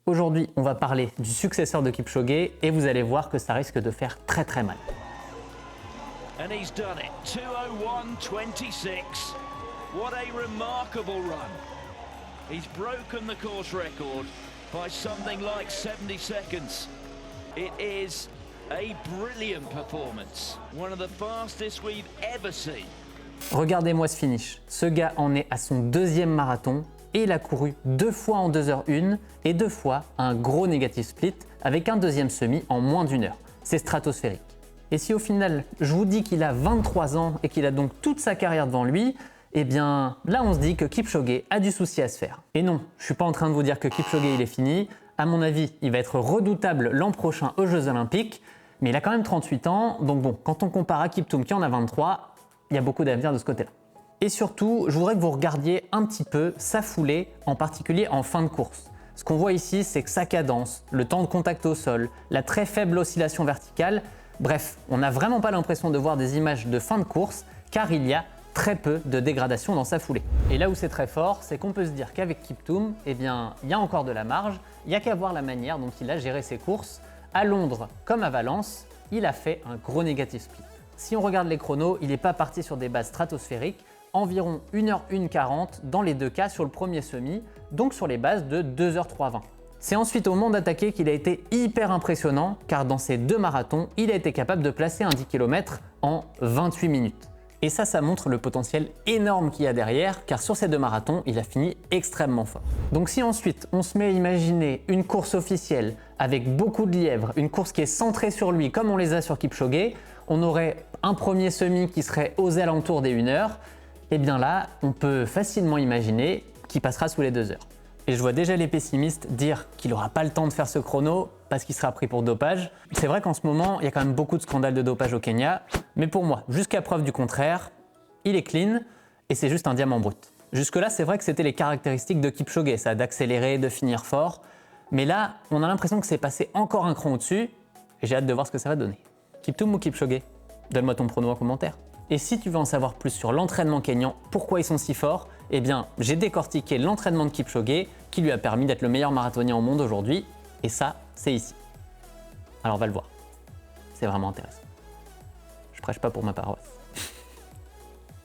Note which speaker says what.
Speaker 1: Aujourd'hui, on va parler du successeur de Kipchoge et vous allez voir que ça risque de faire très très mal.
Speaker 2: And he's done it. 2:01.26. What a remarkable run. He's broken the course record by something like 70 seconds. It is a brilliant performance. One of the fastest we've ever seen.
Speaker 1: Regardez-moi ce finish. Ce gars en est à son deuxième marathon et il a couru 2 fois en 2h01 et 2 fois un gros négatif split avec un deuxième semi en moins d'1 heure. C'est stratosphérique. Et si au final, je vous dis qu'il a 23 ans et qu'il a donc toute sa carrière devant lui, eh bien là on se dit que Kipchoge a du souci à se faire. Et non, je suis pas en train de vous dire que Kipchoge il est fini. À mon avis, il va être redoutable l'an prochain aux Jeux Olympiques, mais il a quand même 38 ans, donc bon, quand on compare à Kiptoum qui en a 23, il y a beaucoup d'avenir de ce côté-là. Et surtout, je voudrais que vous regardiez un petit peu sa foulée, en particulier en fin de course. Ce qu'on voit ici, c'est que sa cadence, le temps de contact au sol, la très faible oscillation verticale, bref, on n'a vraiment pas l'impression de voir des images de fin de course, car il y a très peu de dégradation dans sa foulée. Et là où c'est très fort, c'est qu'on peut se dire qu'avec Kiptoum, eh bien, il y a encore de la marge, il n'y a qu'à voir la manière dont il a géré ses courses. À Londres comme à Valence, il a fait un gros négatif split. Si on regarde les chronos, il n'est pas parti sur des bases stratosphériques, environ 1h01.40 dans les deux cas sur le premier semi, donc sur les bases de 2h03.20. C'est ensuite au monde attaqué qu'il a été hyper impressionnant, car dans ces 2 marathons, il a été capable de placer un 10 km en 28 minutes. Et ça montre le potentiel énorme qu'il y a derrière, car sur ces 2 marathons, il a fini extrêmement fort. Donc si ensuite on se met à imaginer une course officielle avec beaucoup de lièvres, une course qui est centrée sur lui comme on les a sur Kipchoge, on aurait un premier semi qui serait aux alentours des 1 heure, et bien là, on peut facilement imaginer qu'il passera sous les 2 heures. Et je vois déjà les pessimistes dire qu'il n'aura pas le temps de faire ce chrono parce qu'il sera pris pour dopage. C'est vrai qu'en ce moment, il y a quand même beaucoup de scandales de dopage au Kenya, mais pour moi, jusqu'à preuve du contraire, il est clean et c'est juste un diamant brut. Jusque-là, c'est vrai que c'était les caractéristiques de Kipchoge, ça, d'accélérer, de finir fort, mais là, on a l'impression que c'est passé encore un cran au-dessus et j'ai hâte de voir ce que ça va donner. Kiptoum ou Kipchoge? Donne-moi ton prono en commentaire. Et si tu veux en savoir plus sur l'entraînement kényan, pourquoi ils sont si forts, eh bien, j'ai décortiqué l'entraînement de Kipchoge qui lui a permis d'être le meilleur marathonien au monde aujourd'hui. Et ça, c'est ici. Alors, on va le voir. C'est vraiment intéressant. Je prêche pas pour ma paroisse.